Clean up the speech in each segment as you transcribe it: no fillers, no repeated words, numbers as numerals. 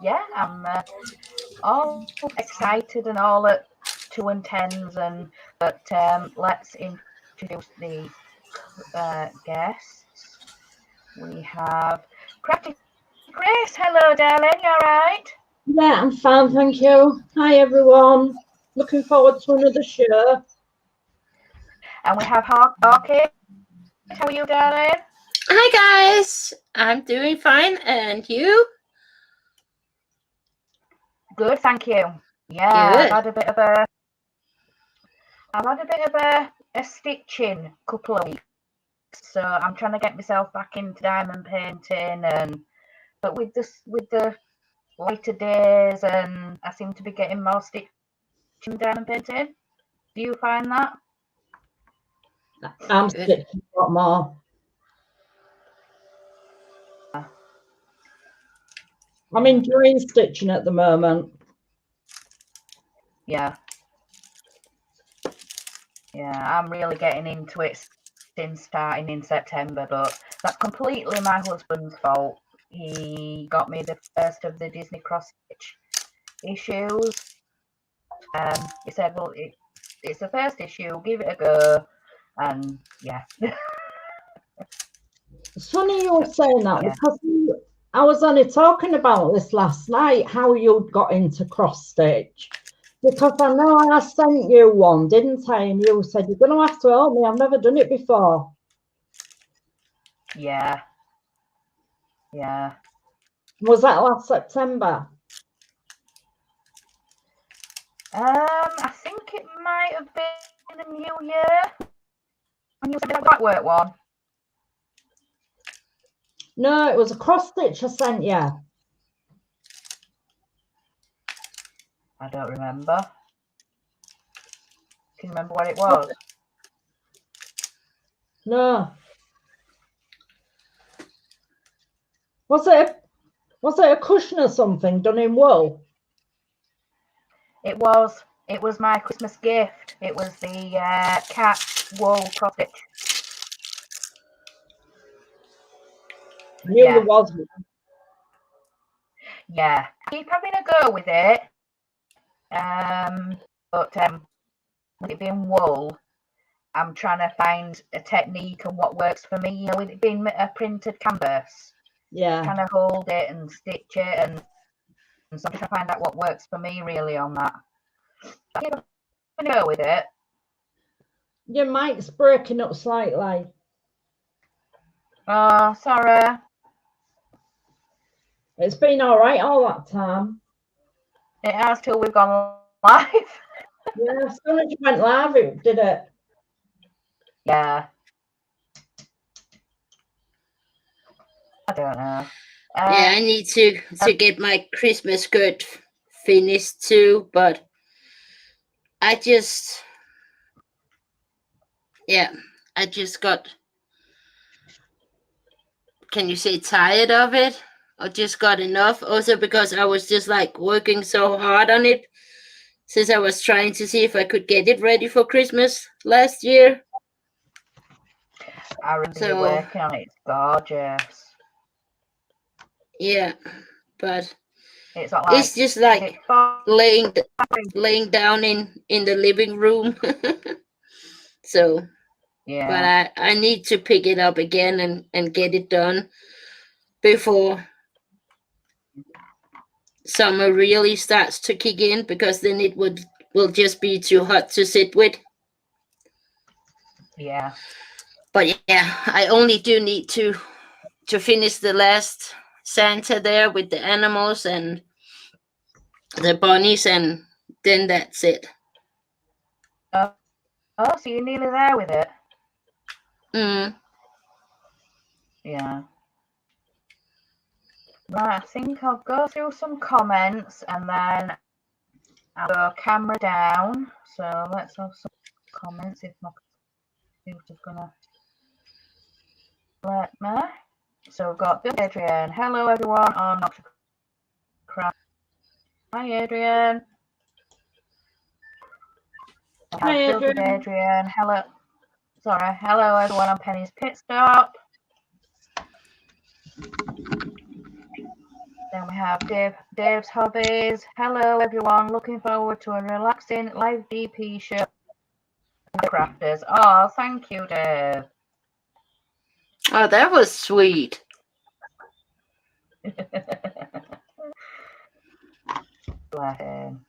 Yeah, I'm all excited and all at 2 and 10s, and but let's introduce the guests. We have Crafty Grace. Hello, darling. You all right? Yeah, I'm fine, thank you. Hi, everyone. Looking forward to another show. And we have Orchid. How are you, darling? Hi, guys. I'm doing fine. And you? Good, thank you. Yeah, Good. I've had a bit of a stitching couple of weeks, so I'm trying to get myself back into diamond painting, but with the lighter days, and I seem to be getting more stitching than diamond painting. Do you find that? I'm stitching a lot more. I'm enjoying stitching at the moment. Yeah. Yeah, I'm really getting into it since starting in September, but that's completely my husband's fault. He got me the first of the Disney cross stitch issues. He said, well, it's the first issue, give it a go. And yeah. It's funny you're saying that, because I was only talking about this last night, how you got into cross stitch. Because I know I sent you one, didn't I? And you said, you're going to have to help me. I've never done it before. Yeah. Yeah. Was that last September? I think it might have been the new year. When you said that black work one. No, it was a cross stitch I sent you. I don't remember. Can you remember what it was? No. Was it a cushion or something done in wool? It was my Christmas gift. It was the cat wool cross stitch. I knew there was one. Yeah, I keep having a go with it. But with it being wool, I'm trying to find a technique and what works for me. You know, with it being a printed canvas, Yeah, trying to hold it and stitch it, and so I'm trying to find out what works for me really on that. I keep having a go with it. your mic's breaking up slightly. Oh, sorry. It's been all right all that time. It has till we've gone live. Yeah, as soon as you went live, it did it. Yeah. I don't know. Yeah, I need to get my Christmas skirt finished too, but I just got, can you say tired of it? I just got enough. Also because I was just like working so hard on it since I was trying to see if I could get it ready for Christmas last year. I remember you working on it. It's gorgeous. Yeah, but it's just like laying down in the living room. So yeah, but I need to pick it up again and get it done before summer really starts to kick in, because then it will just be too hot to sit with. Yeah. But yeah, I only do need to finish the last Santa there with the animals and the bunnies, and then that's it. Oh, so you're nearly there with it? Yeah. Right, I think I'll go through some comments and then I'll go camera down. So let's have some comments if my computer's gonna let me. So we've got Bill Adrian. Hello everyone on Yorkshire Craft. Hi Adrian. Hi Adrian. Adrian. Hello. Sorry. Hello everyone on Penny's Pitstop. Then we have Dave's hobbies. Hello everyone, looking forward to a relaxing live DP show with the crafters. Oh, thank you, Dave. Oh, that was sweet. Bless him.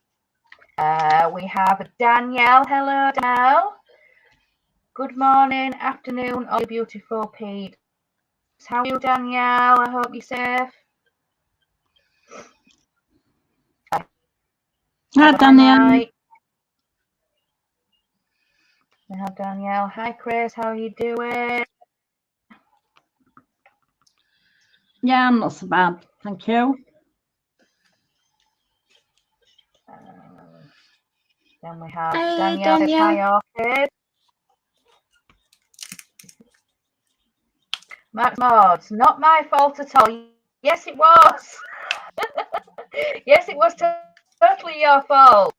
We have Danielle. Hello, Danielle. Good morning, afternoon, all you beautiful peeps. How are you, Danielle? I hope you're safe. Hi, Danielle. We have Danielle. Hi, Chris. How are you doing? Yeah, I'm not so bad. Thank you. Then we have Hi, Danielle. Danielle. Hi, Orchid. Max Mods, not my fault at all. Yes, it was. Yes, it was totally your fault.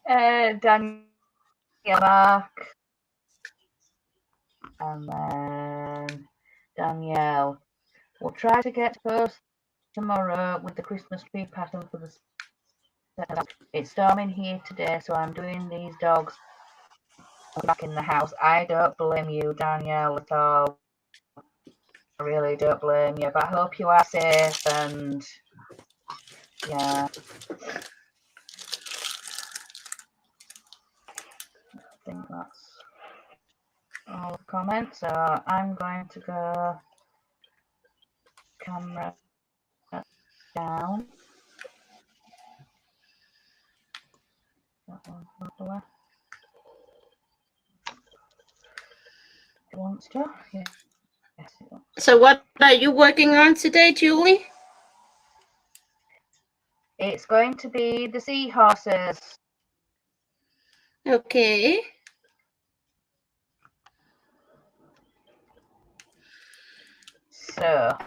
Danielle, Mark, and then Danielle. We'll try to get post tomorrow with the Christmas tree pattern for the setup. It's storming here today, so I'm doing these dogs back in the house. I don't blame you, Danielle, at all. I really don't blame you, but I hope you are safe and yeah. I think that's all the comments. So I'm going to go camera down. That one away. It wants to. Yeah. Yes, it wants to. So what are you working on today, Julie? It's going to be the seahorses. Okay. So,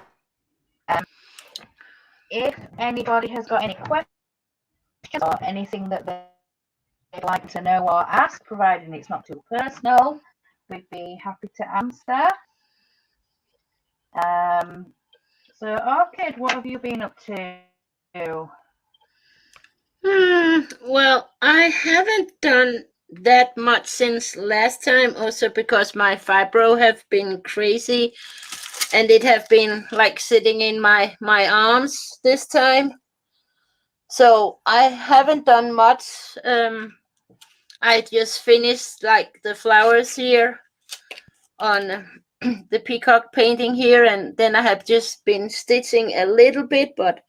if anybody has got any questions or anything that they'd like to know or ask, providing it's not too personal, we'd be happy to answer. So, Orchid, what have you been up to? Well, I haven't done that much since last time, also because my fibro have been crazy and it have been like sitting in my arms this time. So I haven't done much. I just finished like the flowers here on the peacock painting here, and then I have just been stitching a little bit, but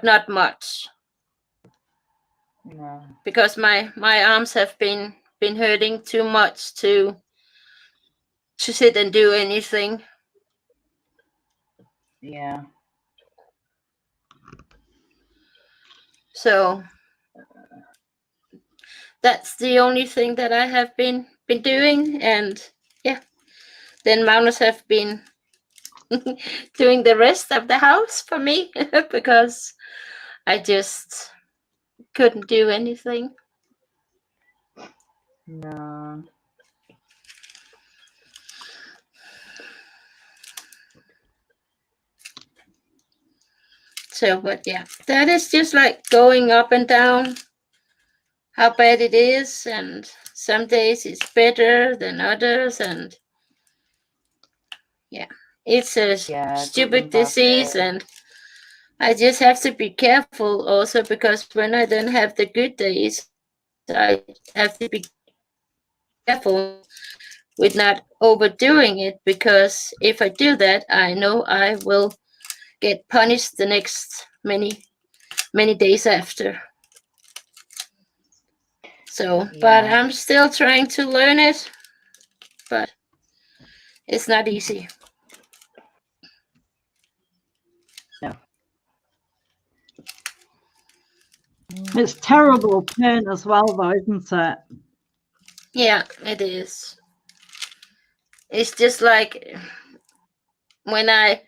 not much. No. Because my arms have been hurting too much to sit and do anything. Yeah. So that's the only thing that I have been doing, and yeah, then Magnus have been doing the rest of the house for me because I just couldn't do anything. No. So, but yeah, that is just like going up and down how bad it is, and some days it's better than others, and yeah, it's a stupid disease, and I just have to be careful also, because when I don't have the good days, I have to be careful with not overdoing it, because if I do that, I know I will get punished the next many days after. So, but I'm still trying to learn it, but it's not easy. No. It's terrible pain as well, though, isn't it? Yeah, it is. It's just like when I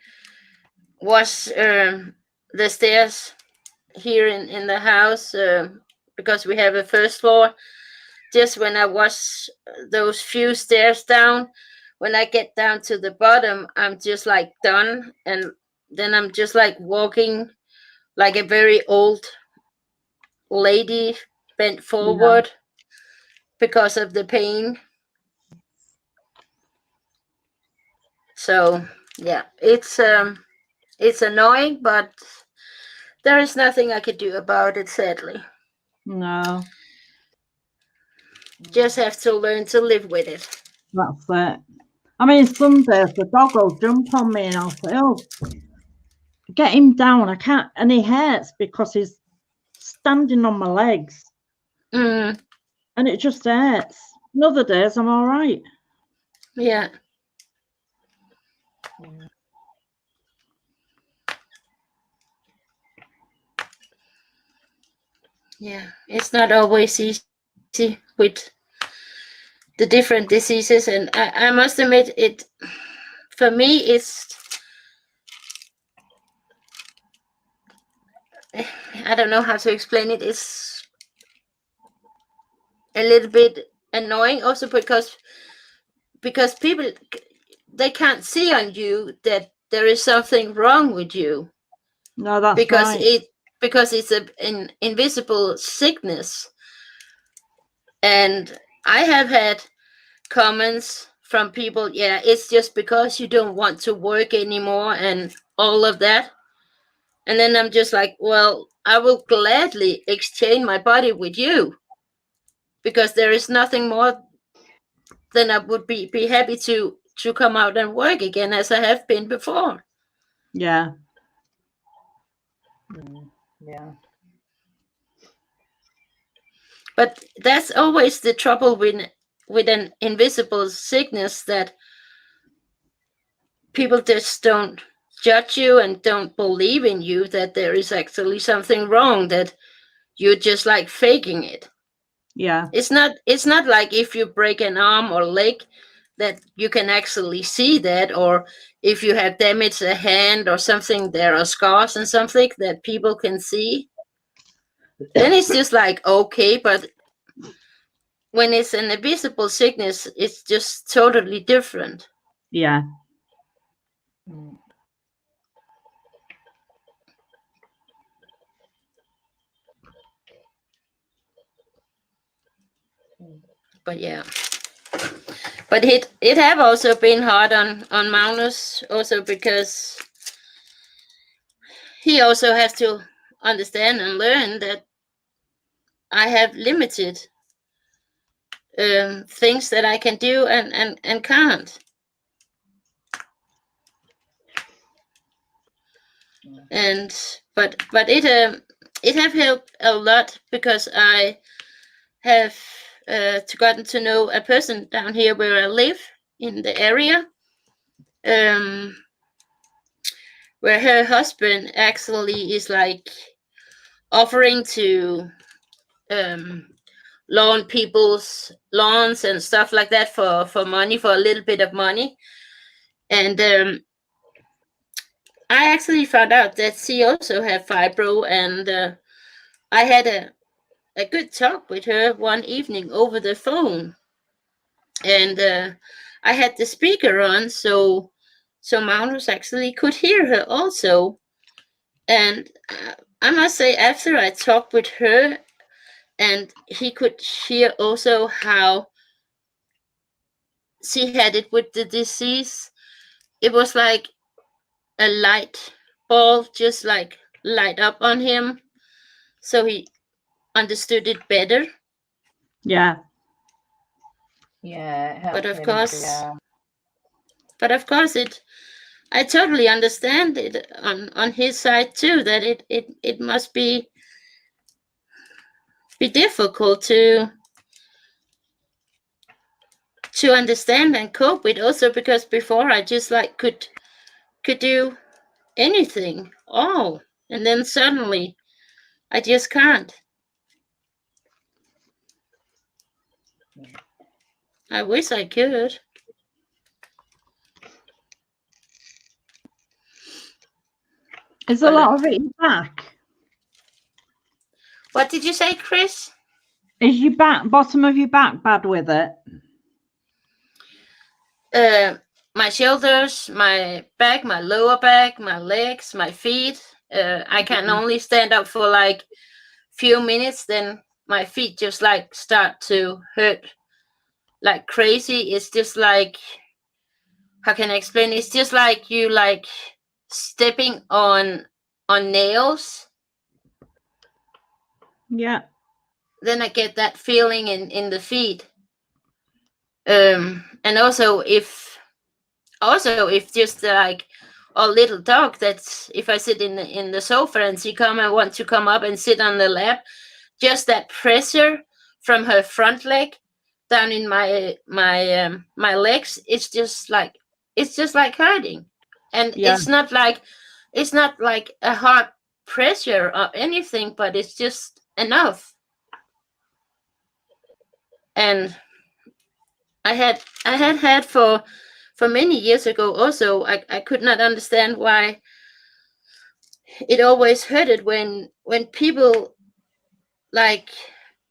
was the stairs here in the house, because we have a first floor. Just when I was those few stairs down, when I get down to the bottom, I'm just like done, and then I'm just like walking like a very old lady, bent forward because of the pain. So yeah, it's annoying, but there is nothing I could do about it, sadly. No. Just have to learn to live with it. That's it. I mean, some days the dog will jump on me and I'll say, oh, get him down. I can't. And he hurts because he's standing on my legs. Mm. And it just hurts. And other days I'm all right. Yeah. Yeah, it's not always easy with the different diseases, and I must admit, it for me I don't know how to explain it. It's a little bit annoying also because people, they can't see on you that there is something wrong with you. No, that's because right. because it's an invisible sickness. And I have had comments from people, yeah, it's just because you don't want to work anymore and all of that. And then I'm just like, well, I will gladly exchange my body with you, because there is nothing more than I would be happy to come out and work again as I have been before. Yeah. Yeah. But that's always the trouble with an invisible sickness, that people just don't judge you and don't believe in you that there is actually something wrong, that you're just like faking it. Yeah. It's not like if you break an arm or leg that you can actually see that, or if you have damaged a hand or something, there are scars and something that people can see. Then it's just like, okay, but when it's an invisible sickness, it's just totally different. Yeah. But yeah, but it have also been hard on Magnus, also because he also has to understand and learn that I have limited things that I can do and can't. And but it have helped a lot, because I have gotten to know a person down here where I live in the area, where her husband actually is like offering to loan people's lawns and stuff like that for money, for a little bit of money. And I actually found out that she also had fibro, and I had a good talk with her one evening over the phone, and I had the speaker on, so Magnus actually could hear her also. And I must say, after I talked with her, and he could hear also how she had it with the disease, it was like a light bulb just like light up on him, so he understood it better. Yeah. Yeah. But of course, I totally understand it on his side too, that it must be difficult to understand and cope with, also because before I just like could do anything all, and then suddenly I just can't. I wish I could. Is a lot of it your back? What did you say, Chris? Is your bottom of your back bad with it? My shoulders, my back, my lower back, my legs, my feet. I can only stand up for like few minutes, then my feet just like start to hurt like crazy. It's just like, how can I explain? It's just like you like stepping on nails. Yeah. Then I get that feeling in the feet. And also if just like a little dog, that's if I sit in the sofa and she want to come up and sit on the lap, just that pressure from her front leg down in my legs, it's just like hurting. And it's not like a hard pressure or anything, but it's just enough. And I had for many years ago also, I could not understand why it always hurted when people like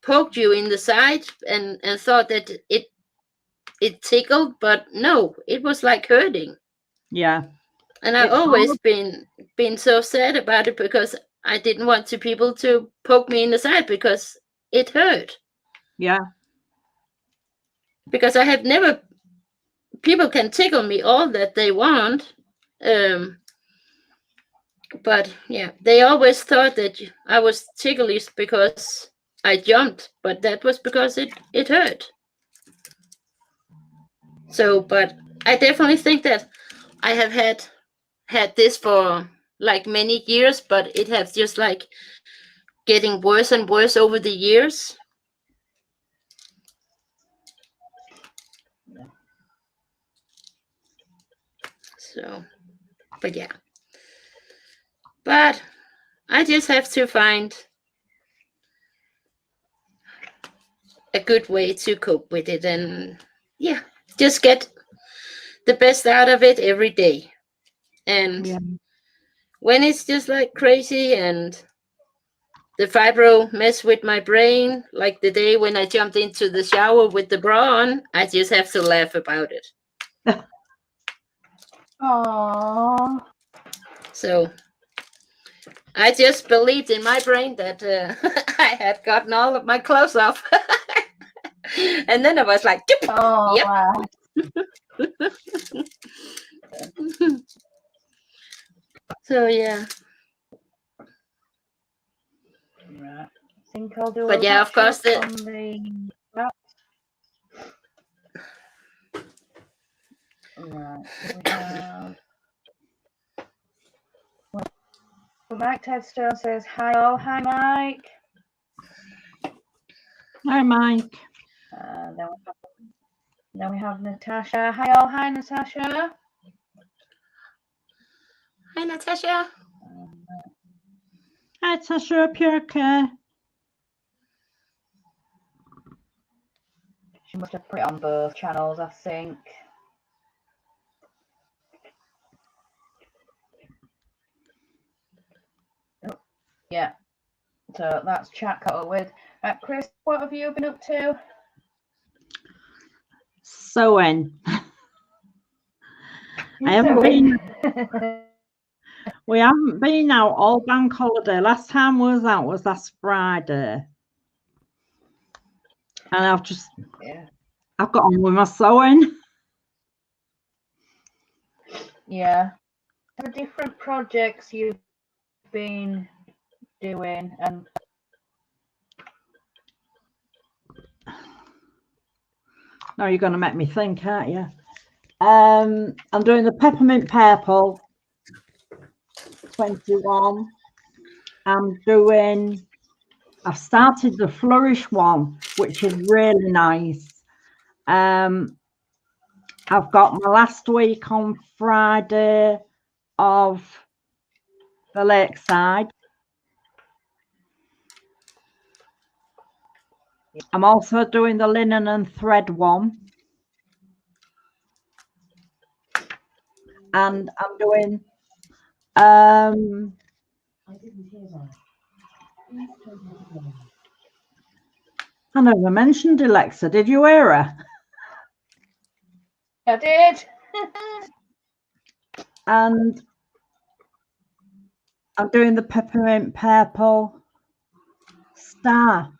poked you in the side and thought that it tickled, but no, it was like hurting. Yeah. And I always been so sad about it, because I didn't want people to poke me in the side because it hurt. Yeah. Because I have never, people can tickle me all that they want, but yeah, they always thought that I was ticklish because I jumped, but that was because it hurt. So, but I definitely think that I have had this for like many years, but it has just like getting worse and worse over the years. So, but yeah. But I just have to find a good way to cope with it, and yeah, just get the best out of it every day. And when it's just like crazy and the fibro mess with my brain, like the day when I jumped into the shower with the bra on, I just have to laugh about it. Aww. So I just believed in my brain that I had gotten all of my clothes off. And then I was like, oh, yep. Wow. So yeah. Right. I think I'll do but yeah, of course on the right. So we have Mike Tedstone says hi all. Hi Mike. Hi Mike. Then we have Natasha. Hi all. Hi Natasha. Hi Natasha. Hi Natasha, hope you're okay. She must have put it on both channels, I think. Oh, yeah. So that's chat caught up with. Chris, what have you been up to? Sewing. I haven't been. We haven't been out all bank holiday. Last time we was out was last Friday, and I've got on with my sewing. Yeah. The different projects you've been doing and now you're going to make me think, aren't you? I'm doing the peppermint purple 21. I've started the flourish one, which is really nice. I've got my last week on Friday of the lakeside. I'm also doing the linen and thread one. And I'm doing I didn't hear that. I never mentioned Alexa. Did you hear her? I did. And I'm doing the peppermint purple star.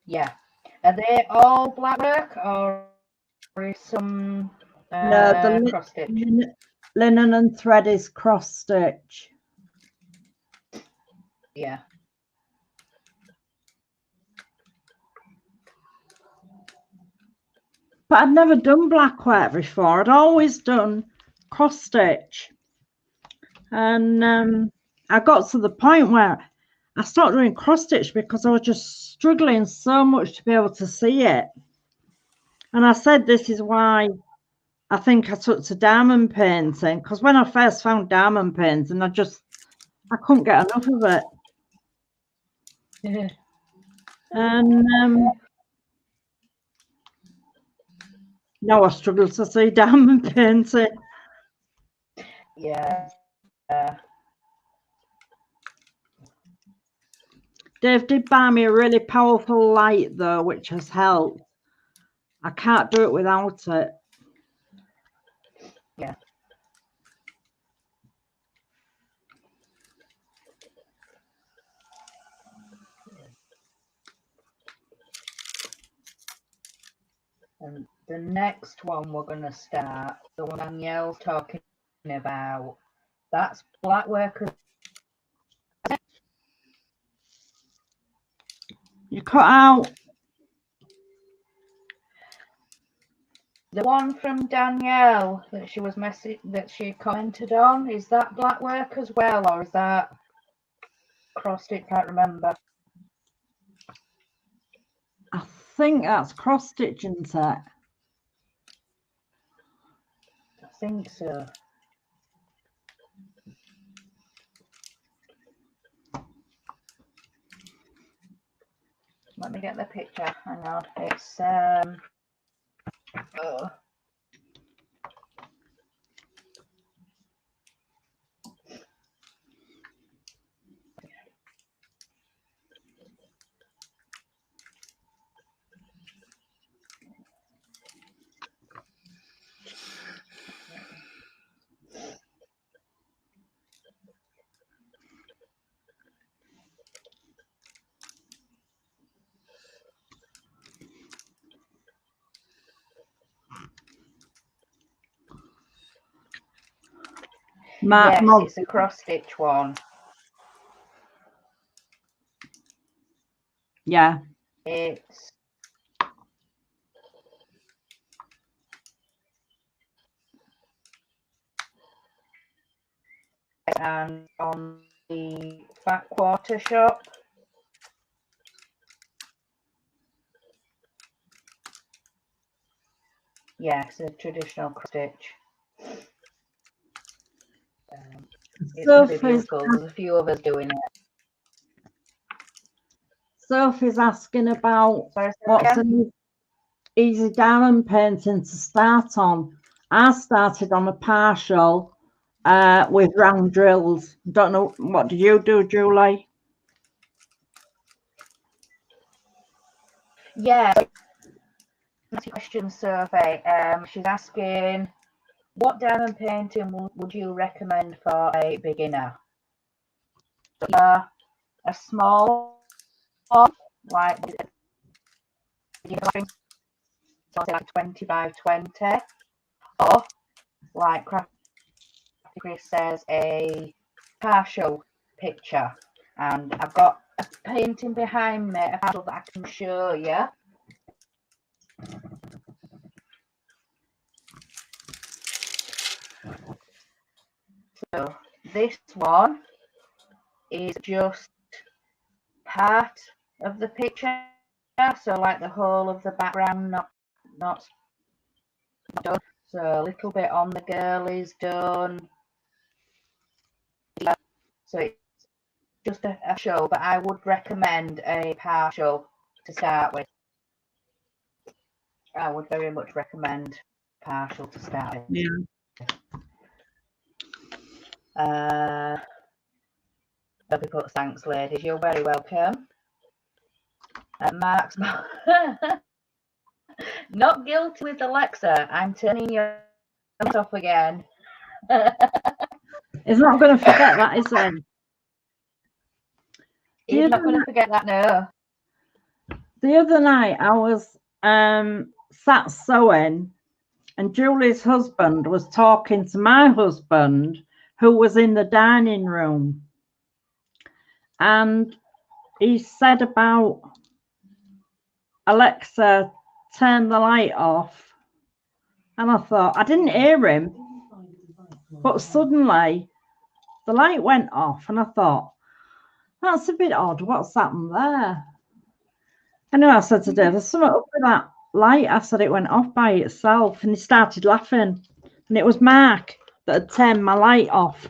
Yeah. Are they all black work or is some No, the cross stitch? linen and thread is cross stitch. Yeah. But I'd never done black work before. I'd always done cross stitch. And I got to the point where I started doing cross stitch because I was just struggling so much to be able to see it. And I said, this is why I think I took to diamond painting, because when I first found diamond painting, I couldn't get enough of it. And now I struggle to see diamond painting. Yeah. Dave did buy me a really powerful light though, which has helped. I can't do it without it. Yeah. And the next one we're going to start, the one Danielle's talking about, that's black work. You cut out. The one from Danielle that she commented on, is that black work as well, or is that cross stitch? Can't remember. I think that's cross stitch, isn't it? I think so. Let me get the picture. Hang on. It's oh. Yes, it's a cross stitch one. Yeah. It's and on the Fat Quarter shop. Yes, a traditional cross stitch. It's very beautiful. There's a few of us doing it. Sophie's asking about what's an easy diamond painting to start on. I started on a partial with round drills. Don't know, what do you do, Julie? Yeah, that's a question, Sophie. She's asking, what diamond painting would you recommend for a beginner? A small one, like 20 by 20, or like Chris says, a partial picture. And I've got a painting behind me, a partial that I can show you. So this one is just part of the picture, so like the whole of the background, not done. So a little bit on the girl is done. So it's just a show, but I would recommend a partial to start with. I would very much recommend partial to start with. Yeah. Thanks, ladies. You're very welcome. Mark's Not guilty with Alexa. I'm turning your off again. He's not going to forget that, is he? He's not going to forget that, no. The other night I was sat sewing, and Julie's husband was talking to my husband, who was in the dining room. And he said about Alexa, turn the light off. And I thought, I didn't hear him. But suddenly the light went off, and I thought, that's a bit odd. What's happened there? Anyway, I said to Dave, there's something up with that light. I said it went off by itself, and he started laughing. And it was Mark that had turned my light off.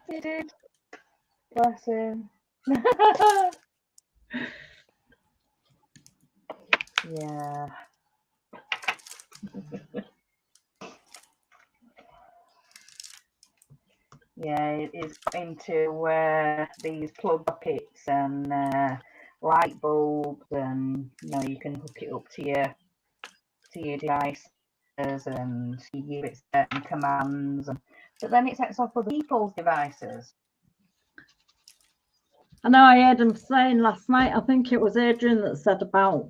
He did. Bless him. Yeah. Yeah, it's into these plug sockets and light bulbs, and you can hook it up to your devices, and you give it certain commands, but then it sets off other people's devices. I know I heard him saying last night, I think it was Adrian that said about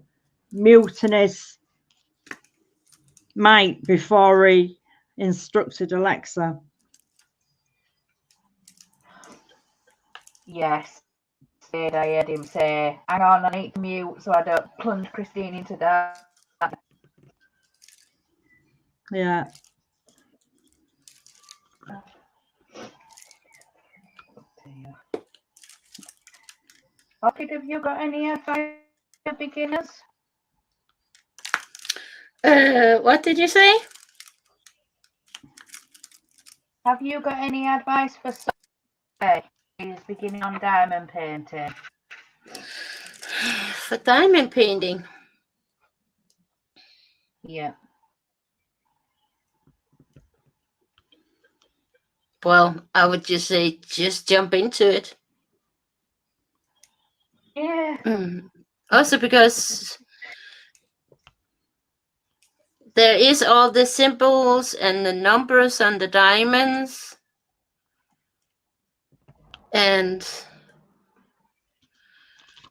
muting his mic before he instructed Alexa. Yes, I heard him say, hang on, I need to mute so I don't plunge Christine into that. Yeah. Poppy, have you got any advice for beginners? What did you say? Have you got any advice for somebody who's beginning on diamond painting? For diamond painting? Yeah. Well, I would just say, just jump into it. Yeah. Also because there is all the symbols and the numbers on the diamonds. And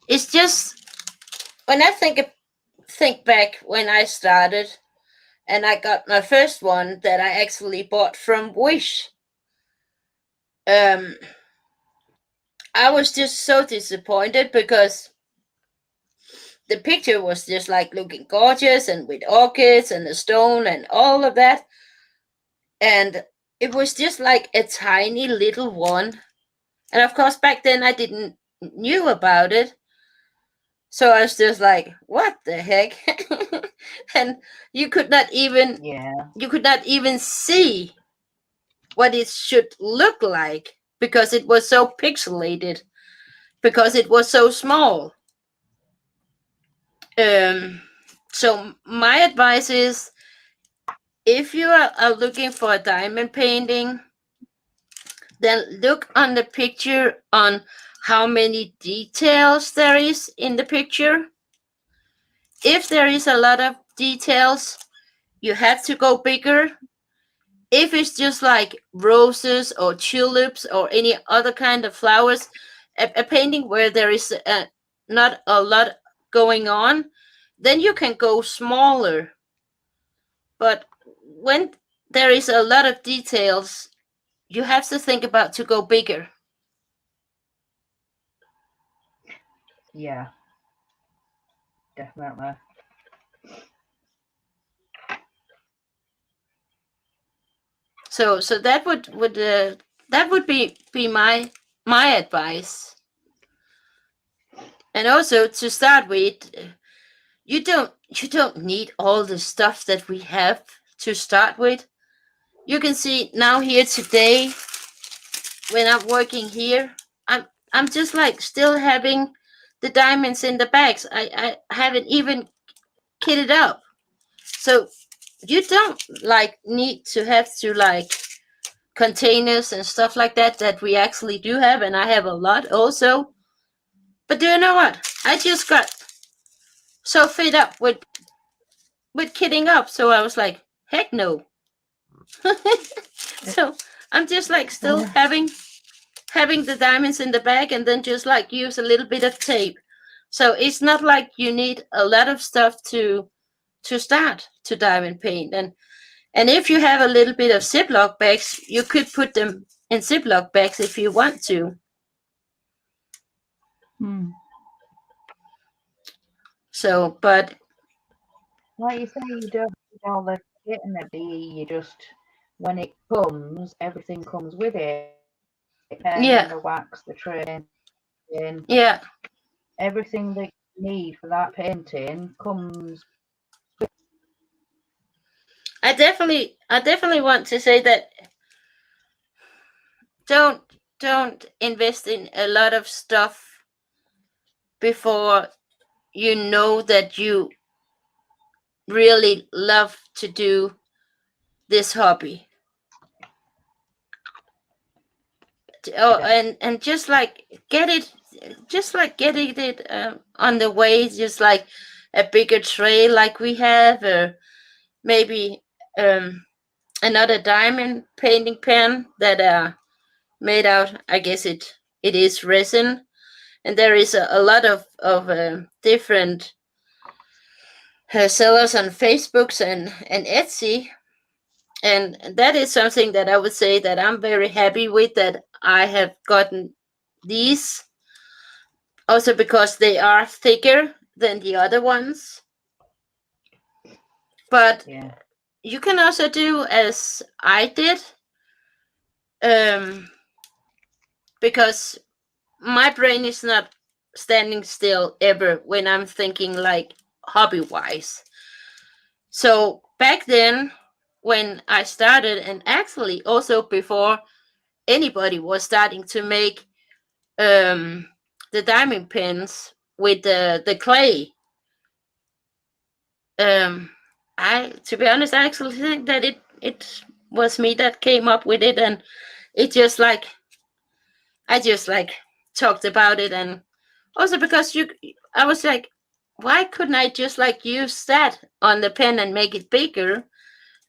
it's just, when I think back when I started and I got my first one that I actually bought from Wish, I was just so disappointed because the picture was just like looking gorgeous and with orchids and the stone and all of that. And it was just like a tiny little one. And of course, back then I didn't knew about it. So I was just like, what the heck? And you could not even see what it should look like because it was so pixelated, because it was so small. So my advice is, if you are looking for a diamond painting, then look on the picture on how many details there is in the picture. If there is a lot of details, you have to go bigger. If it's just like roses or tulips or any other kind of flowers, a painting where there is not a lot going on, then you can go smaller. But when there is a lot of details, you have to think about to go bigger. Yeah, definitely. So that would be my advice. And also, to start with, you don't need all the stuff that we have to start with. You can see now here today, when I'm working here, I'm just like still having the diamonds in the bags. I haven't even kitted up. So you don't like need to have to like containers and stuff like that we actually do have, and I have a lot also. But do you know what? I just got so fed up with kitting up, so I was like, heck no. So I'm just like still having the diamonds in the bag, and then just like use a little bit of tape. So it's not like you need a lot of stuff to start to diamond paint. And if you have a little bit of Ziploc bags, you could put them in Ziploc bags if you want to. So, but like you say, you don't need all the kit and the you just, when it comes, everything comes with it. The pen, the wax, the tray, yeah, everything that you need for that painting comes. I definitely want to say that don't invest in a lot of stuff before you know that you really love to do this hobby. And just like getting it on the way, just like a bigger tray like we have, or maybe another diamond painting pen that are made out, I guess it is resin, and there is a lot of different sellers on Facebook and Etsy, and that is something that I would say that I'm very happy with, that I have gotten these, also because they are thicker than the other ones. But you can also do as I did, because my brain is not standing still ever when I'm thinking like hobby wise. So back then, when I started, and actually also before anybody was starting to make the diamond pins with the clay, to be honest, I actually think that it was me that came up with it, and it just like I just like talked about it, and also because I was like, why couldn't I just like use that on the pen and make it bigger?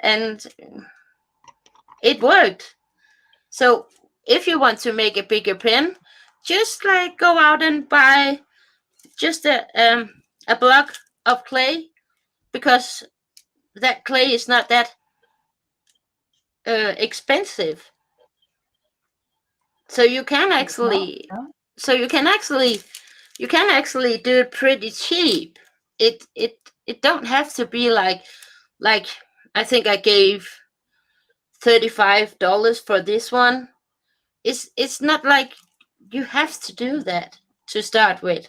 And it worked. So if you want to make a bigger pen, just like go out and buy just a block of clay, because that clay is not that expensive. So you can actually you can actually do it pretty cheap. It don't have to be like I think I gave $35 for this one. It's not like you have to do that to start with.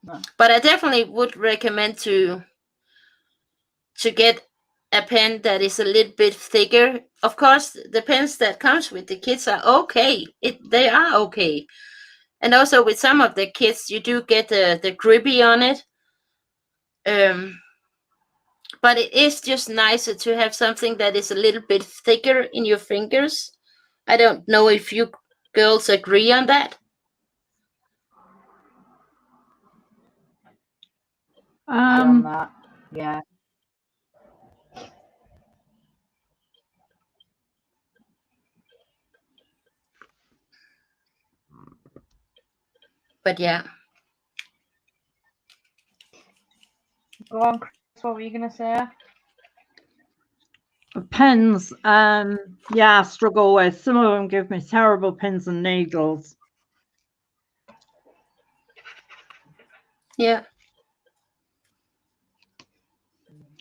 No. But I definitely would recommend to get a pen that is a little bit thicker. Of course, the pens that comes with the kits are okay. They are okay. And also with some of the kits, you do get the grippy on it. But it is just nicer to have something that is a little bit thicker in your fingers. I don't know if you girls agree on that. On that, yeah. But yeah. Go on, Chris, what were you going to say? Pens, yeah, I struggle with. Some of them give me terrible pins and needles. Yeah.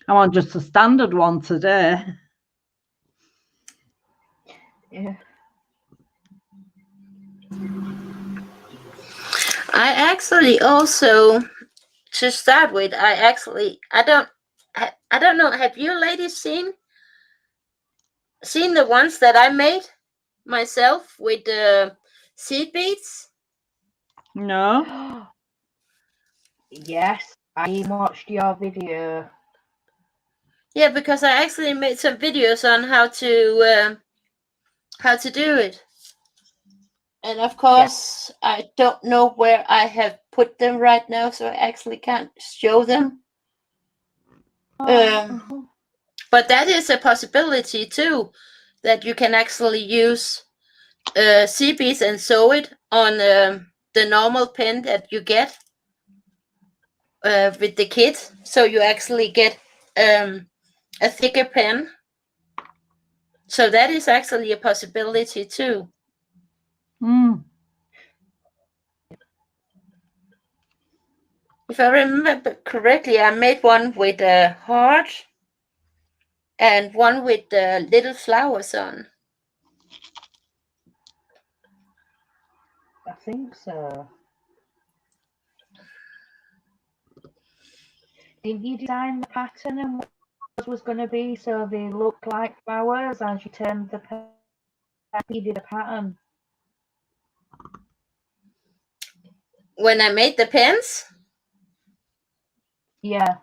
I want just a standard one today. Yeah. I actually also, to start with, I don't know, have you ladies seen the ones that I made myself with the seed beads? No. Yes, I watched your video. Yeah, because I actually made some videos on how to do it. And of course, I don't know where I have put them right now, so I actually can't show them. But that is a possibility too, that you can actually use sea beads and sew it on the normal pen that you get with the kit. So you actually get a thicker pen. So that is actually a possibility too. If I remember correctly, I made one with a heart and one with little flowers on. I think so. Did you design the pattern and what was going to be so they look like flowers as you turned the pen? You did a pattern. When I made the pens? Yeah.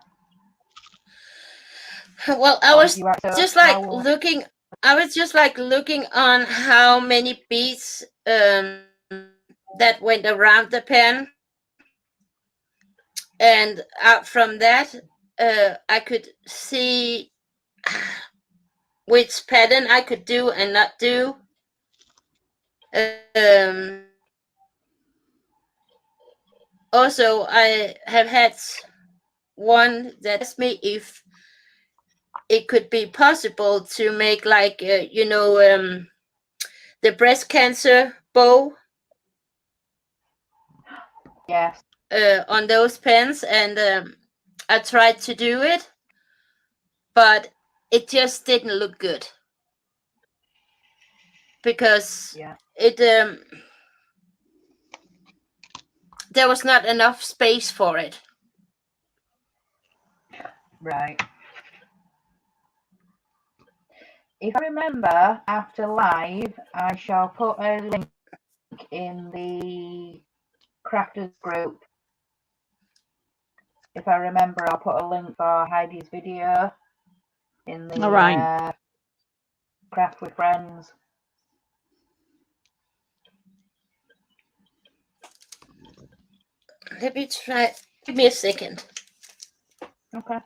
Well, I was just like looking. I was just like looking on how many beads that went around the pen, and out from that, I could see which pattern I could do and not do. Also, I have had one that asked me if it could be possible to make like the breast cancer bow. Yes. On those pens, and I tried to do it, but it just didn't look good because it there was not enough space for it. Right. If I remember, after live, I shall put a link in the crafters group. If I remember, I'll put a link for Heidi's video in the Craft with Friends. Let me try. Give me a second. Okay.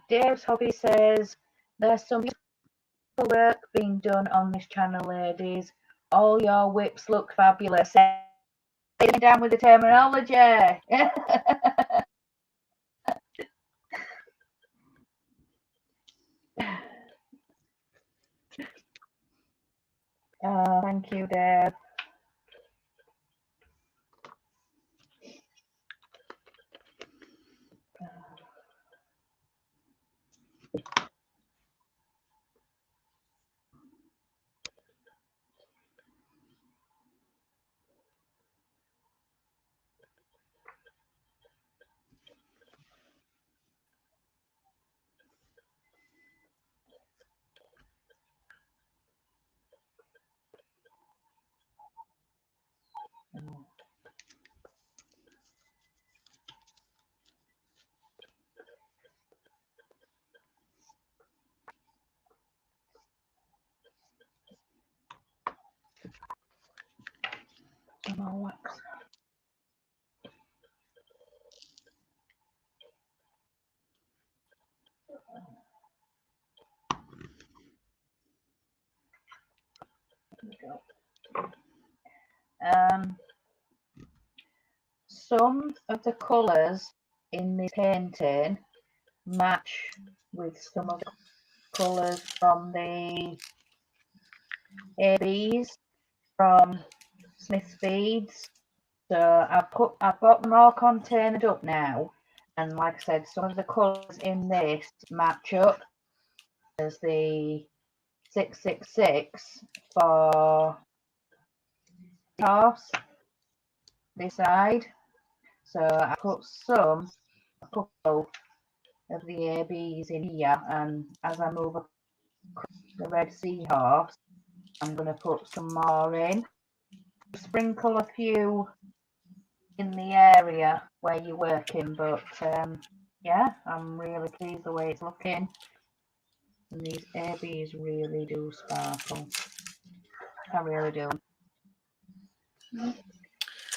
Dave's hobby says there's some beautiful work being done on this channel, ladies. All your whips look fabulous. Stay down with the terminology. Thank you, Dave. Wax. Some of the colours in this painting match with some of the colours from the ABs from Smith's Beads. So I've got them all containered up now, and like I said, some of the colours in this match up. There's the 666 for horse this side. So I put a couple of the ABs in here, and as I move across the red seahorse, I'm going to put some more in. Sprinkle a few in the area where you're working, but yeah, I'm really pleased the way it's looking. And these ABs really do sparkle. I really do.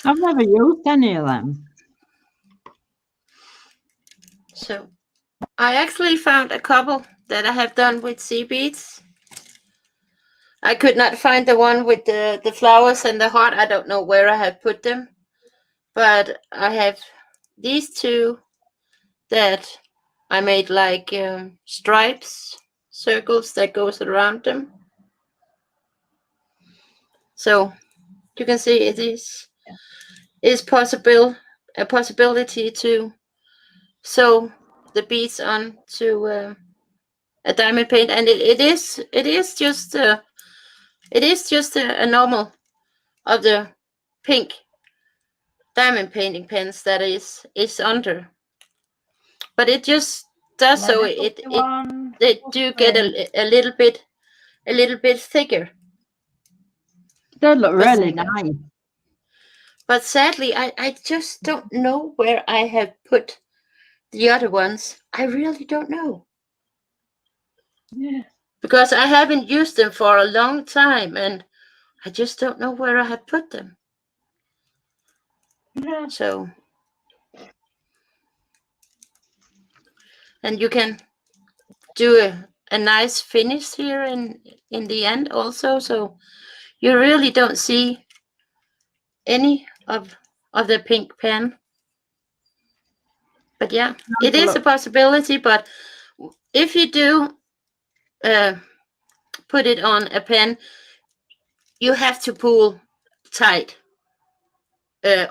I've never used any of them. So I actually found a couple that I have done with sea beads. I could not find the one with the flowers and the heart. I don't know where I have put them. But I have these two that I made like stripes, circles that goes around them. So you can see it is possible a possibility to sew the beads on to a diamond paint, and it is just a normal of the pink diamond painting pens that is under, but it just does so they do get a little bit thicker. They look really nice. But sadly, I just don't know where I have put the other ones. I really don't know. Yeah. Because I haven't used them for a long time, and I just don't know where I have put them. Yeah. So, and you can do a nice finish here in the end also. So you really don't see any of the pink pen. But yeah, it is a possibility. But if you do put it on a pen, you have to pull tight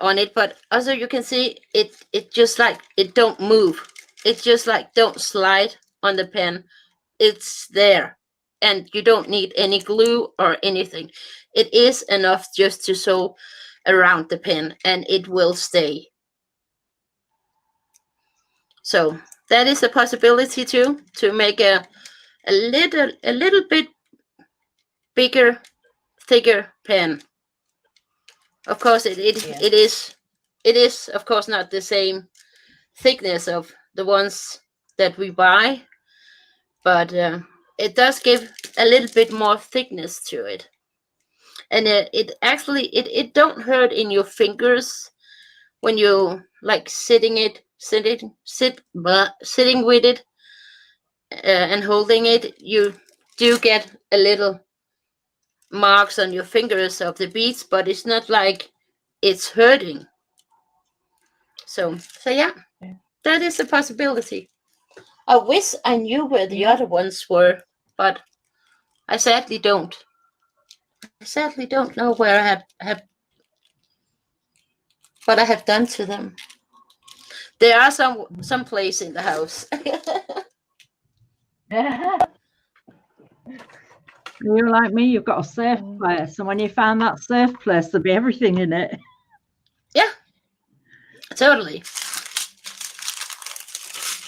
on it. But also you can see it just like it don't move. It's just like don't slide on the pen. It's there, and you don't need any glue or anything. It is enough just to sew around the pen, and it will stay. So that is a possibility too, to make a little bit bigger, thicker pen. Of course, it is of course not the same thickness of the ones that we buy, but it does give a little bit more thickness to it, and it actually it don't hurt in your fingers when you like sitting with it and holding it. You do get a little marks on your fingers of the beads, but it's not like it's hurting. So yeah, that is a possibility. I wish I knew where the other ones were, but I sadly don't. I sadly don't know where I have what I have done to them. There are some place in the house. You're like me, you've got a safe place, and when you find that safe place, there'll be everything in it. Yeah, totally.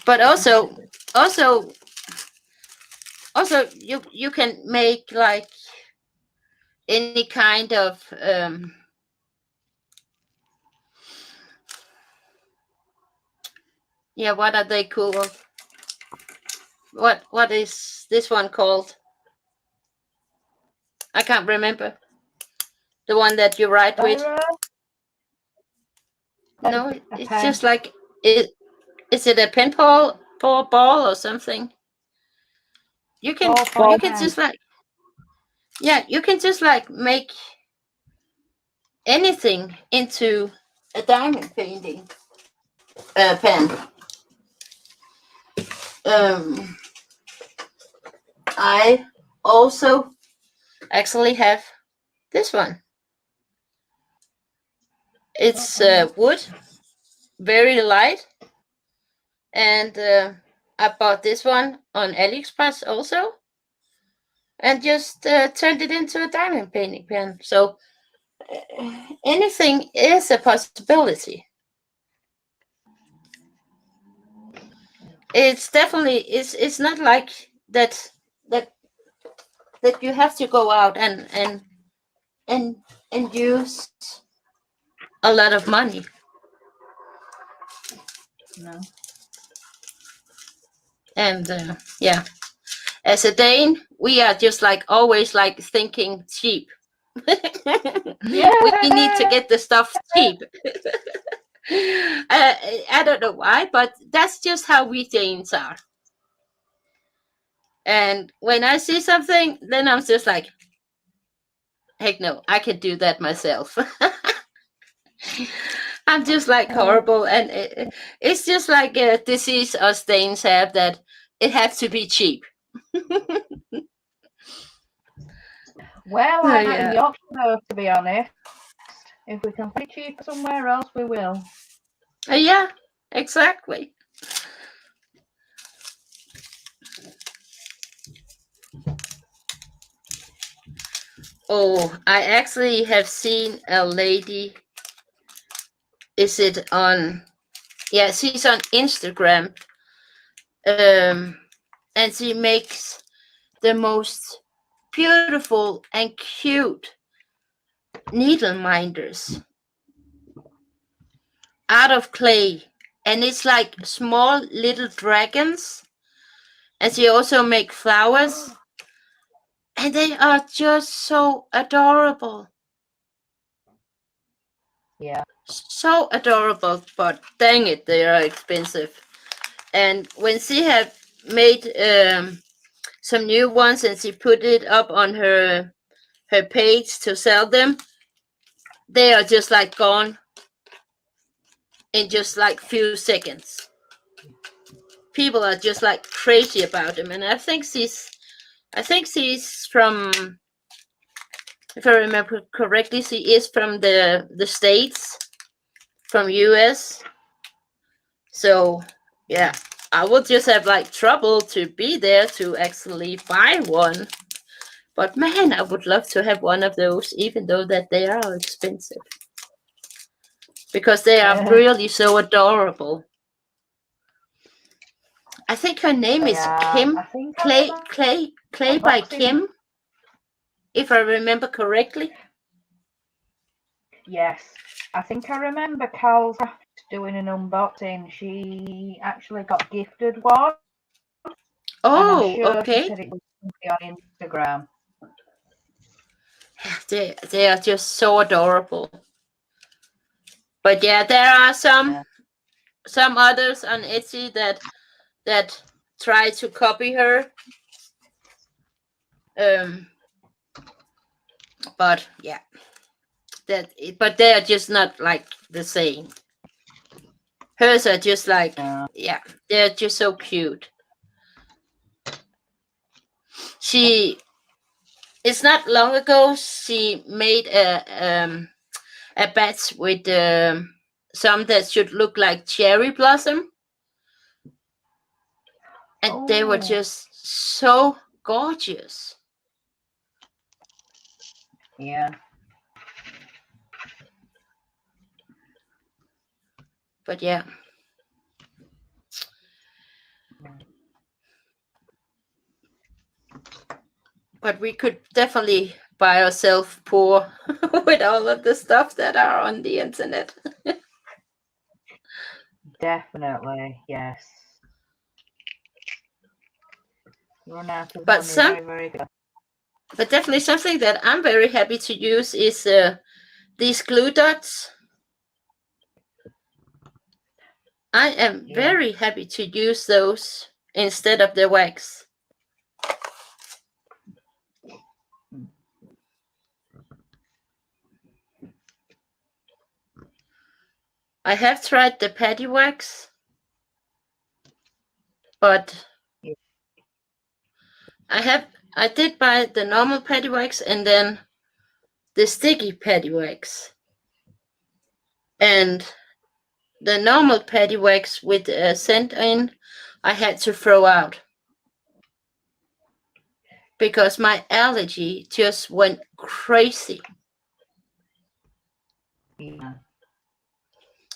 But also you can make like any kind of yeah, what are they called? What is this one called? I can't remember. The one that you write with. No, it's just like it. Is it a pen ball or something? You can just like you can just like make anything into a diamond painting pen. I also actually have this one. It's wood, very light, and I bought this one on AliExpress also, and just turned it into a diamond painting pen. So anything is a possibility. It's definitely it's not like that you have to go out and use a lot of money. No. And yeah, as a Dane, we are just like always like thinking cheap. Yeah. We need to get the stuff cheap. I don't know why, but that's just how we Danes are. And when I see something, then I'm just like, heck no, I can do that myself. I'm just like horrible, and it's just like a disease us Danes have, that it has to be cheap. Well, Oh, I'm yeah. in Yorkshire, to be honest. If we can find it cheaper somewhere else, we will. Yeah, exactly. Oh, I actually have seen a lady. Is it on? Yeah, she's on Instagram. And she makes the most beautiful and cute needle minders out of clay, and it's like small little dragons. And she also make flowers, and they are just so adorable. Yeah. So adorable, but dang it, they are expensive. And when she had made some new ones and she put it up on her page to sell them, they are just like gone in just like few seconds. People are just like crazy about them, and I think she's from, if I remember correctly, she is from the States, from US. So yeah, I would just have like trouble to be there to actually buy one. But man, I would love to have one of those, even though that they are expensive, because they are really so adorable. I think her name is Kim. I think Clay by Kim, if I remember correctly. Yes, I think I remember Cal's doing an unboxing. She actually got gifted one. Oh, and I'm sure okay. She said it was on Instagram. They are just so adorable. But yeah, there are some others on Etsy that try to copy her. But yeah, but they are just not like the same. Hers are just like, yeah, they're just so cute. It's not long ago she made a batch with some that should look like cherry blossom, and they were just so gorgeous. Yeah. But yeah. But we could definitely buy ourselves poor with all of the stuff that are on the internet. Definitely, yes. Run out of money very, very good. But definitely something that I'm very happy to use is these glue dots. I am very happy to use those instead of the wax. I have tried the patty wax, but I did buy the normal patty wax and then the sticky patty wax. And the normal patty wax with scent in, I had to throw out because my allergy just went crazy. Yeah.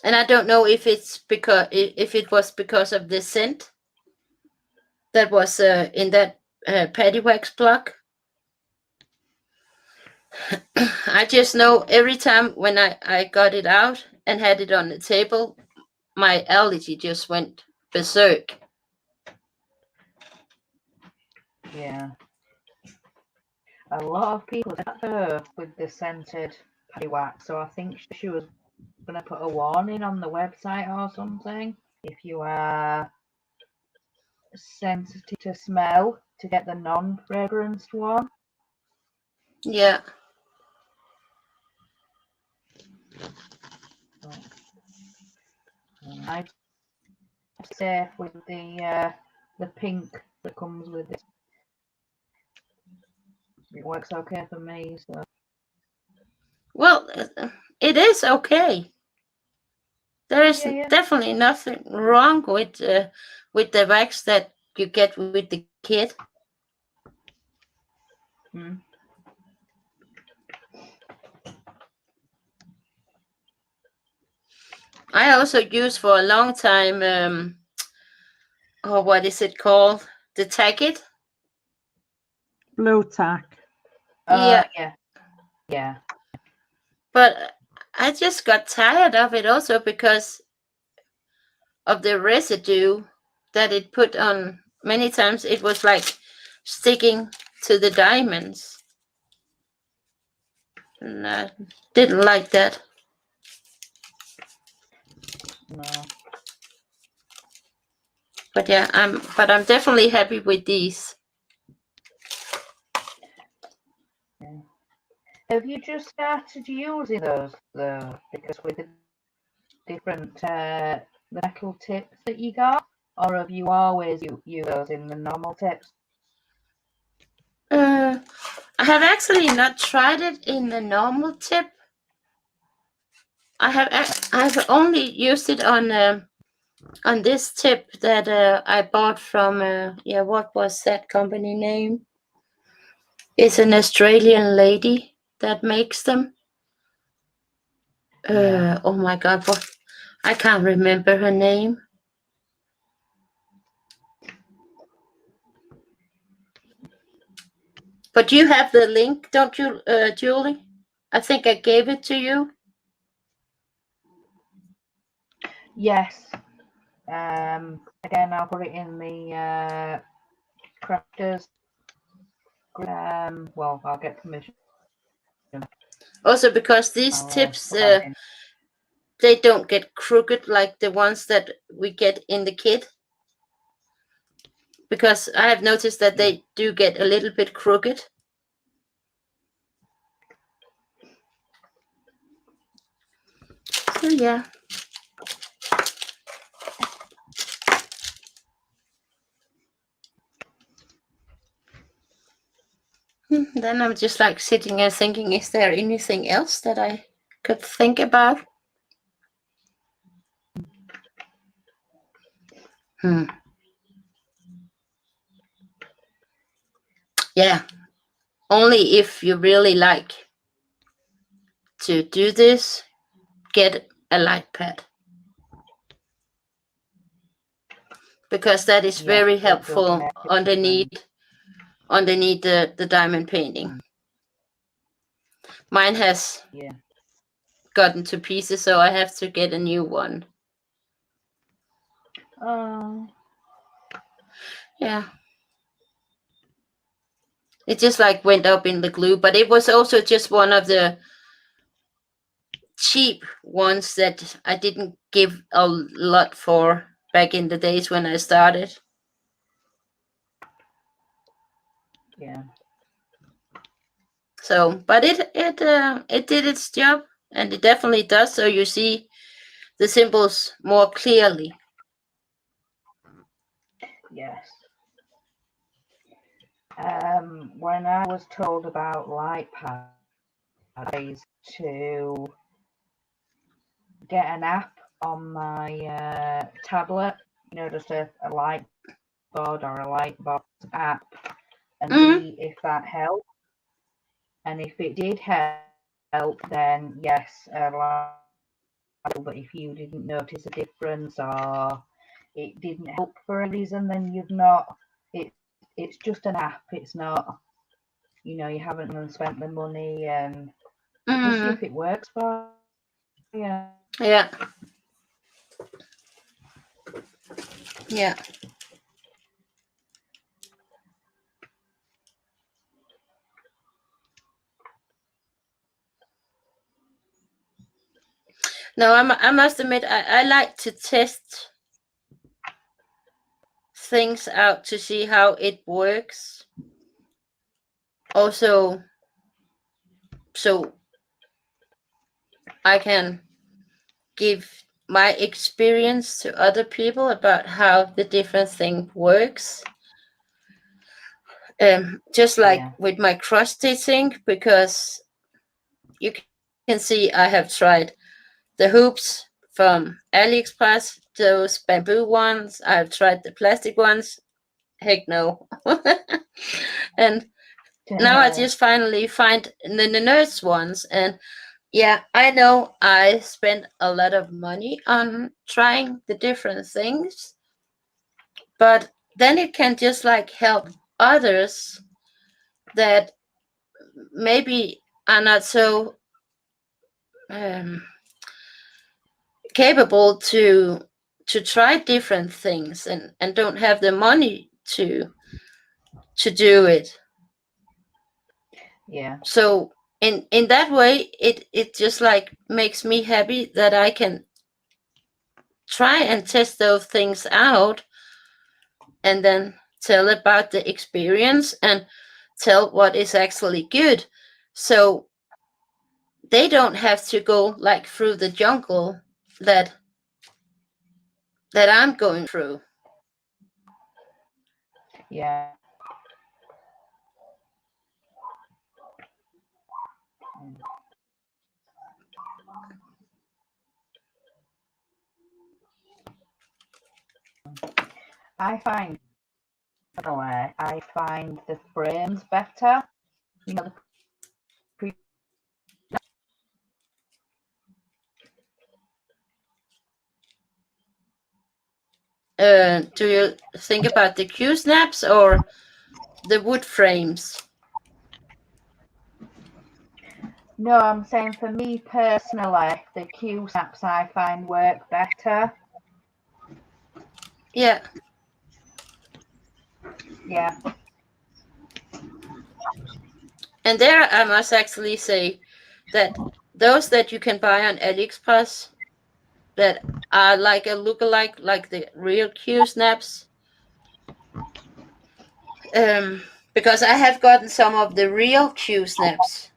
And I don't know if it was because of the scent that was in that patty wax block. I just know every time when I got it out and had it on the table, my allergy just went berserk. Yeah. A lot of people at her with the scented paddy wax, so I think she was going to put a warning on the website or something. If you are sensitive to smell, to get the non-fragranced one. Yeah. I'm safe with the pink that comes with it. It works okay for me. So. Well, it is okay. There is Yeah. definitely nothing wrong with the wax that you get with the kit. Mm. I also used for a long time. What is it called? The Tacket. Blue tack. Yeah, Yeah. but I just got tired of it also because of the residue that it put on. Many times it was like sticking to the diamonds, and I didn't like that. No. But yeah, I'm definitely happy with these. Yeah. Have you just started using those though? Because with the different metal tips that you got, or have you always used those in the normal tips? I have actually not tried it in the normal tip. I've only used it on this tip that I bought from what was that company name? It's an Australian lady that makes them. Yeah. Oh my god, what? I can't remember her name. But you have the link, don't you, Julie? I think I gave it to you. Yes. Again, I'll put it in the crafters. Well, I'll get permission. Also, because these tips, they don't get crooked like the ones that we get in the kit. Because I have noticed that they do get a little bit crooked. So yeah. Then I'm just like sitting there thinking, is there anything else that I could think about? Yeah. Only if you really like to do this, get a light pad. Because that is very helpful underneath the diamond painting. Mine has gotten to pieces, so I have to get a new one. Yeah. It just like went up in the glue, but it was also just one of the cheap ones that I didn't give a lot for back in the days when I started. Yeah. So, but it did its job, and it definitely does. So you see the symbols more clearly. Yes. When I was told about light pads, to get an app on my tablet, just a light board or a light box app, and see if that helped. And if it did help, then yes, but if you didn't notice a difference or it didn't help for a reason, then you've not. It's just an app. It's not. You haven't spent the money, and just see if it works for you. Yeah. Yeah. No, I must admit, I like to test things out to see how it works. Also, so I can give my experience to other people about how the different thing works. Just like with my cross stitching, because you can see I have tried the hoops from AliExpress, those bamboo ones. I've tried the plastic ones. Heck no. And now I just finally find the nurse ones. And yeah, I know I spent a lot of money on trying the different things, but then it can just like help others that maybe are not so capable to try different things and don't have the money to do it. Yeah. So in that way, it just like makes me happy that I can try and test those things out and then tell about the experience and tell what is actually good. So they don't have to go like through the jungle that I'm going through. Yeah. I find the frames better. You know, Do you think about the Q snaps or the wood frames? no, I'm saying for me personally, the Q snaps I find work better. Yeah. Yeah. And there I must actually say that those that you can buy on AliExpress that are like a lookalike, like the real Q snaps. Because I have gotten some of the real Q snaps.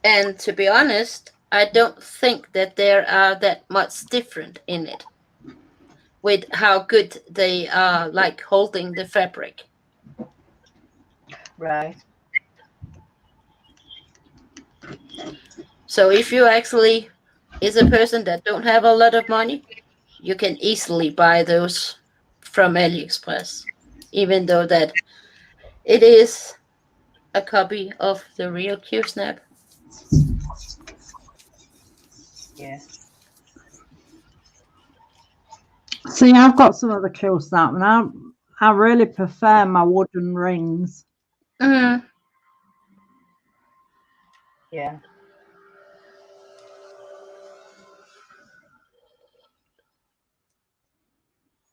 And to be honest, I don't think that there are that much different in it with how good they are like holding the fabric. Right. So if you actually is a person that don't have a lot of money, you can easily buy those from AliExpress, even though that it is a copy of the real Q snap. Yeah. See, I've got some of the Q snap, and I really prefer my wooden rings. Mm-hmm. Yeah.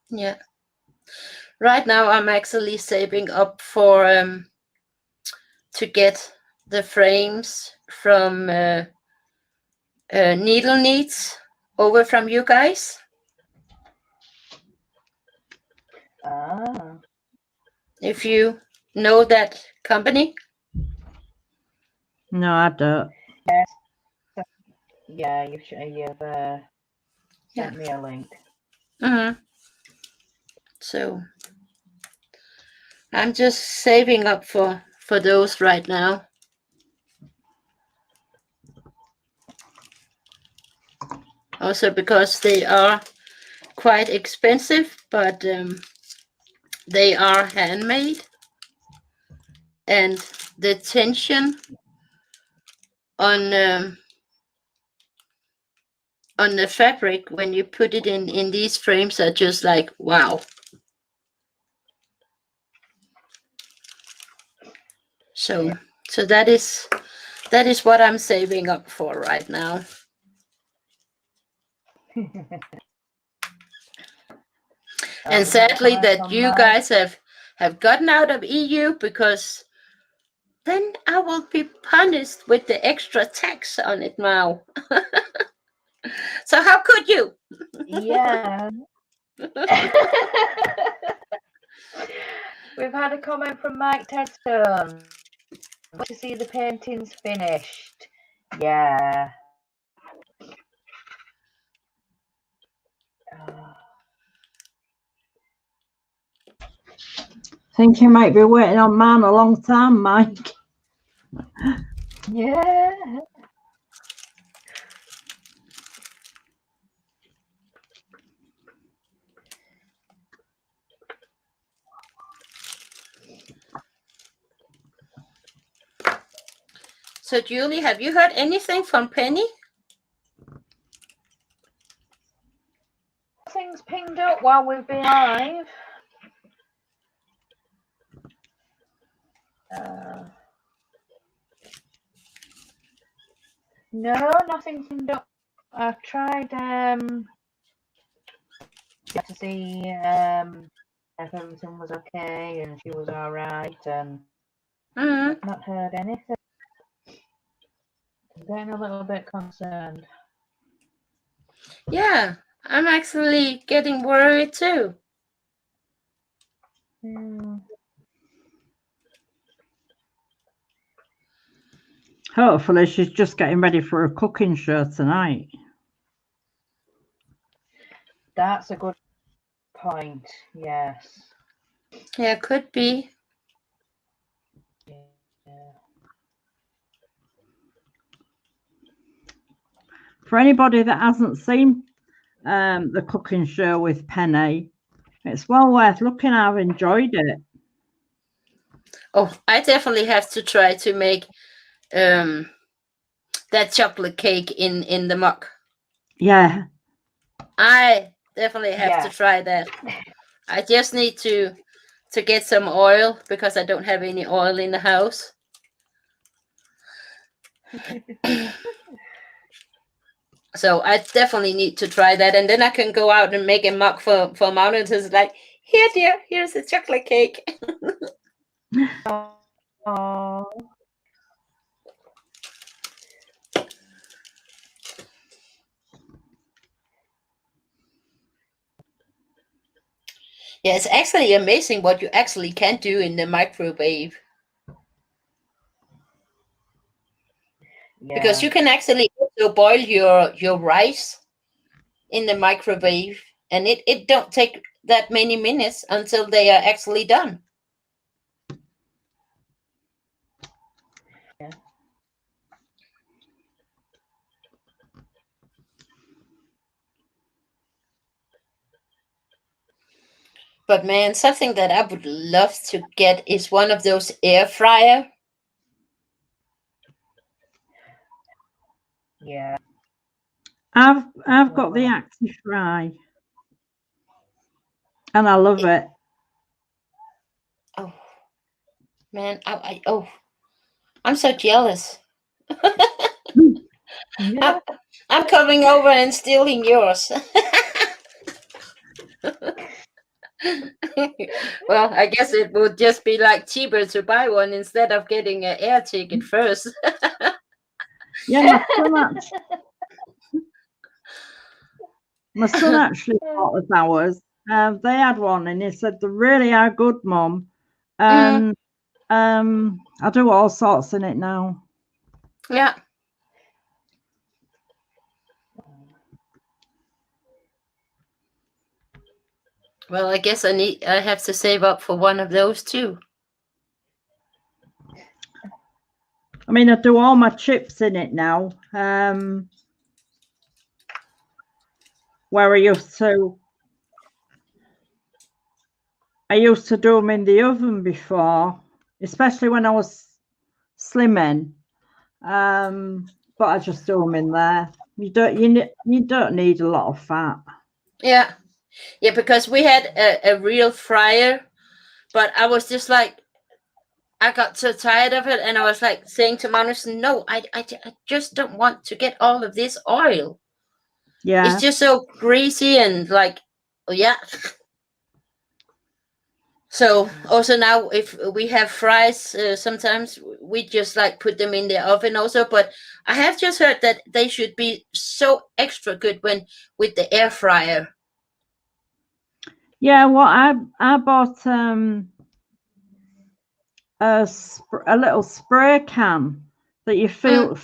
Yeah. Right now, I'm actually saving up for to get the frames from Needle Needs over from you guys. Ah. If you know that company. No, I don't. Yes. Yeah, you've sent me a link. Mm-hmm. So I'm just saving up for those right now. Also because they are quite expensive, but they are handmade, and the tension on the fabric when you put it in these frames are just like wow. So that is what I'm saving up for right now. And sadly that you guys have gotten out of EU, because then I will be punished with the extra tax on it now. So how could you? Yeah. We've had a comment from Mike Tedstone. Want to see the paintings finished? Yeah. Think you might be waiting on man a long time, Mike. Yeah. So Julie, have you heard anything from Penny? Things pinged up while we've been live. No, nothing pinged up. I've tried to see if everything was okay and she was all right, and I've not heard anything. I'm getting a little bit concerned. Yeah, I'm actually getting worried too. Hopefully she's just getting ready for a cooking show tonight. That's a good point, yes. Yeah, could be. For anybody that hasn't seen the cooking show with Penny, it's well worth looking. I've enjoyed it. Oh, I definitely have to try to make that chocolate cake in the mug. Yeah. I definitely have to try that. I just need to get some oil because I don't have any oil in the house. So I definitely need to try that, and then I can go out and make a mug for monitors. Like, here, dear, here's a chocolate cake. Oh. Yeah, it's actually amazing what you actually can do in the microwave. Yeah. Because you can actually also boil your rice in the microwave, and it don't take that many minutes until they are actually done. Yeah. But man, something that I would love to get is one of those air fryer. Yeah. I've got the Acti-Fry, and I love it. Oh man, I'm so jealous. Yeah. I'm coming over and stealing yours. Well, I guess it would just be like cheaper to buy one instead of getting an air ticket first. Yeah, my son actually bought us ours. They had one, and he said they really are good, Mum. And I do all sorts in it now. Yeah. Well, I guess I have to save up for one of those too. I mean, I do all my chips in it now. Where I used to do them in the oven before, especially when I was slimming. But I just do them in there. You don't need a lot of fat. Yeah, because we had a real fryer, but I was just like, I got so tired of it, and I was like saying to Magnus, no, I just don't want to get all of this oil. Yeah, it's just so greasy and like, oh yeah. So also now if we have fries, sometimes we just like put them in the oven also. But I have just heard that they should be so extra good when with the air fryer. Yeah, well, I bought a little spray can that you fill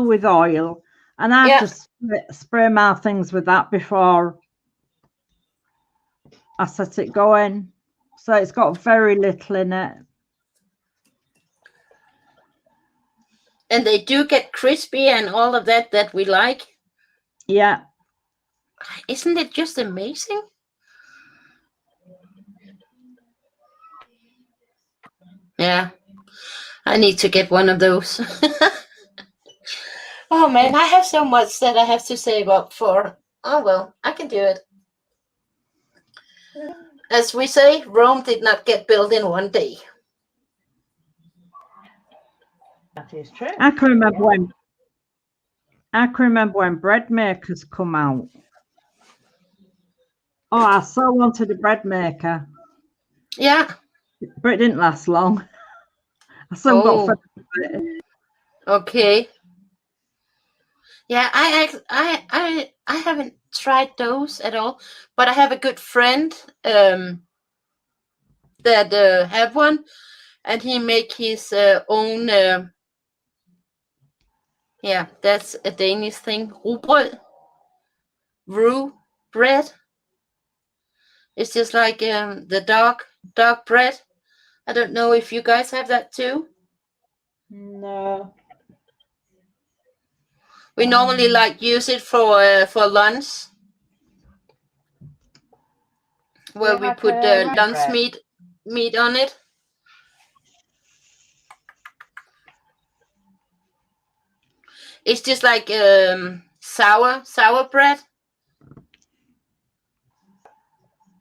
with oil, and I just spray my things with that before I set it going. So it's got very little in it. And they do get crispy and all of that we like. Yeah. Isn't it just amazing? Yeah. I need to get one of those. Oh man, I have so much that I have to save up for. Oh well, I can do it. As we say, Rome did not get built in one day. That is true. I can remember when bread makers come out. Oh, I so wanted a bread maker. Yeah. But it didn't last long. I still got fed up with it. Okay. Yeah, I haven't tried those at all, but I have a good friend that have one, and he make his own. Yeah, that's a Danish thing. Rugbrød, roux bread. It's just like the dark bread. I don't know if you guys have that too. No. We normally like use it for lunch, where we put lunch meat on it. It's just like sour bread.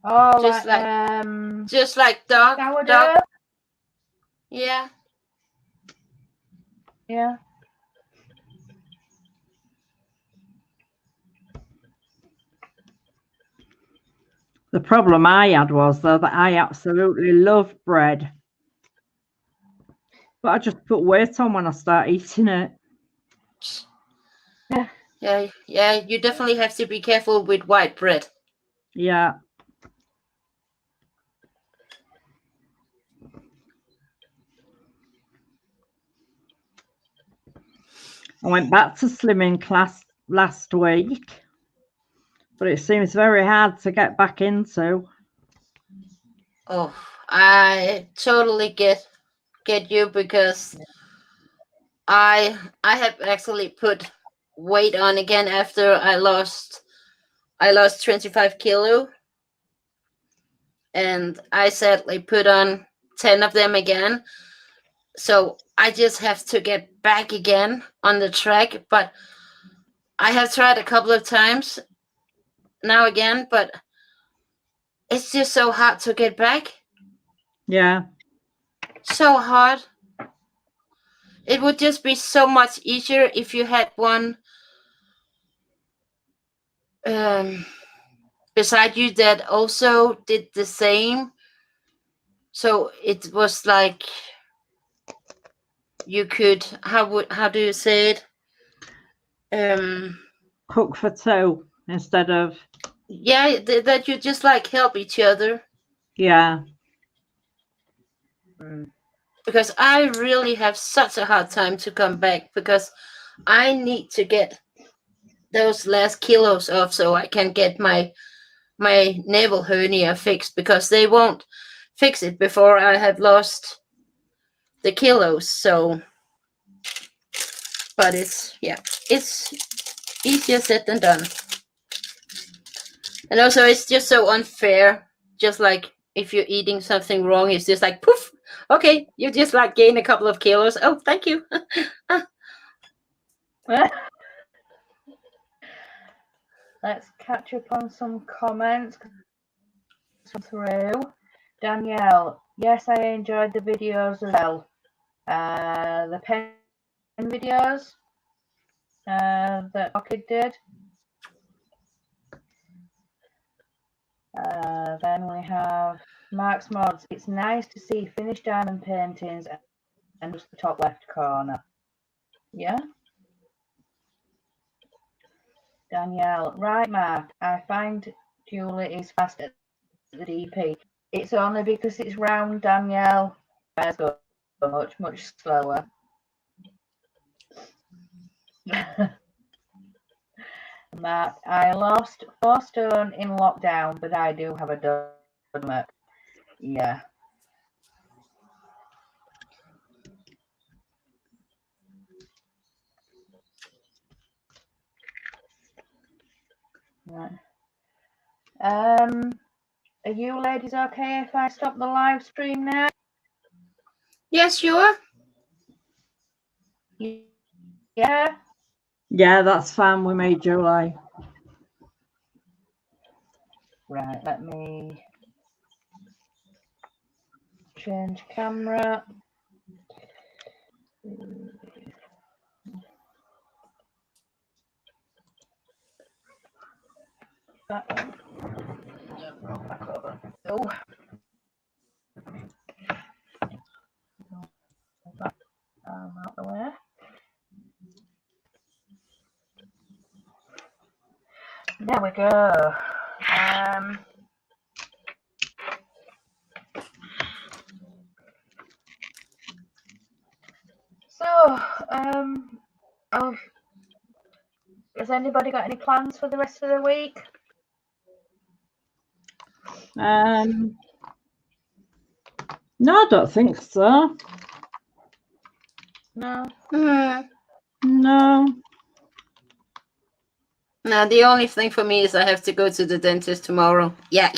Oh, just like dark. Yeah. Yeah. The problem I had was, though, that I absolutely love bread. But I just put weight on when I start eating it. Yeah, you definitely have to be careful with white bread. Yeah. I went back to slimming class last week, but it seems very hard to get back into. Oh, I totally get you, because I have actually put weight on again after I lost 25 kilo, and I sadly put on 10 of them again. So I just have to get back again on the track. But I have tried a couple of times now again, but it's just so hard to get back. Yeah. So hard. It would just be so much easier if you had one beside you that also did the same. So it was like you could, how do you say it? Cook for two instead of. Yeah, that you just like help each other. Yeah. Because I really have such a hard time to come back, because I need to get those last kilos off so I can get my navel hernia fixed, because they won't fix it before I have lost the kilos. So, but it's easier said than done. And also, it's just so unfair. Just like if you're eating something wrong, it's just like poof. Okay, you just like gain a couple of kilos. Oh, thank you. Let's catch up on some comments through. Danielle, yes, I enjoyed the videos as well. The pen videos that Orchid did. Then we have Mark's Mods. It's nice to see finished diamond paintings and just the top left corner. Yeah. Danielle, right, Mark. I find Julie is fast at the DP. It's only because it's round, Danielle. Bears go much slower. Mark, I lost 4 stone in lockdown, but I do have a stomach. Yeah. Right. Are you ladies okay if I stop the live stream now? Yes, sure. Yeah. Yeah, that's fine with me, Julie. Right, let me change camera. That one. Roll back over. Oh. Out the way. There we go. Has anybody got any plans for the rest of the week? No, I don't think so. No. No. No, the only thing for me is I have to go to the dentist tomorrow. Yeah.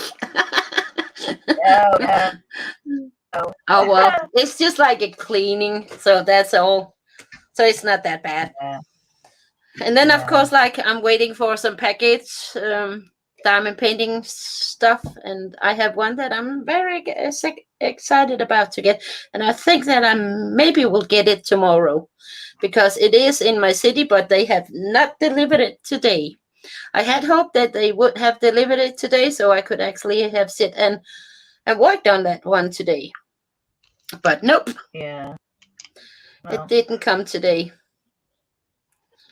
Oh, no. Oh well, it's just like a cleaning, so that's all. So it's not that bad. Yeah. And then of course, like I'm waiting for some package diamond painting stuff, and I have one that I'm very excited about to get, and I think that I maybe will get it tomorrow, because it is in my city, but they have not delivered it today. I had hoped that they would have delivered it today, so I could actually have sit and worked on that one today. But nope. Yeah. No. It didn't come today.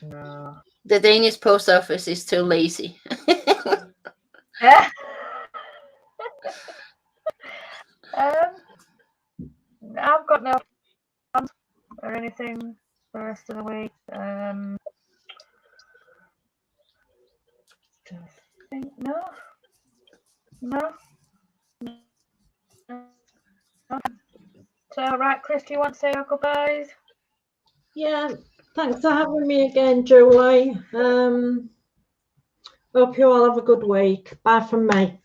No. The Danish post office is too lazy. I've got no plans or anything for the rest of the week. No. So, right, Chris, do you want to say your goodbyes? Yeah, thanks for having me again, Julie. Hope you all have a good week. Bye from me.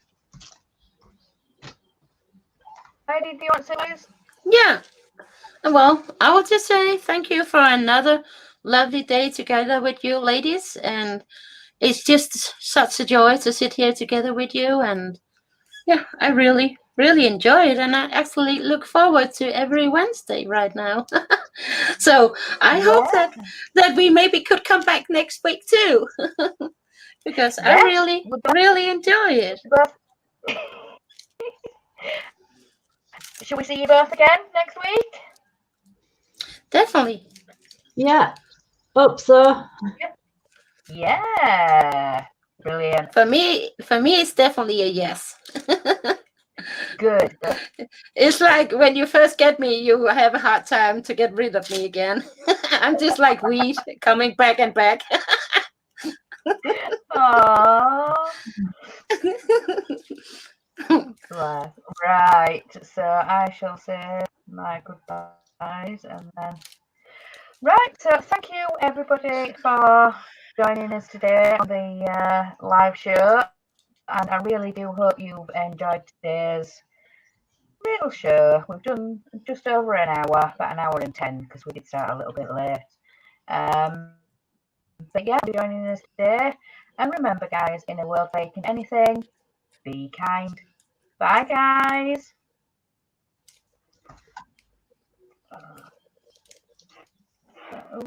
Heidi, do you want to say Liz? Yeah. Well, I will just say thank you for another lovely day together with you ladies. And it's just such a joy to sit here together with you. And yeah, I really, really enjoy it. And I actually look forward to every Wednesday right now. So I hope that we maybe could come back next week too. Because I really, really enjoy it. Should we see you both again next week? Definitely. Yeah. Hope so. Yeah. Brilliant. For me, it's definitely a yes. Good. It's like when you first get me, you have a hard time to get rid of me again. I'm just like weed coming back and back. Aww. Right. So I shall say my goodbyes and then. Right. So thank you everybody for joining us today on the live show, and I really do hope you've enjoyed today's little show. We've done just over an hour, about an hour and 10, because we did start a little bit late. But yeah, for joining us today. And remember, guys, in a world making anything, be kind. Bye, guys. Oh.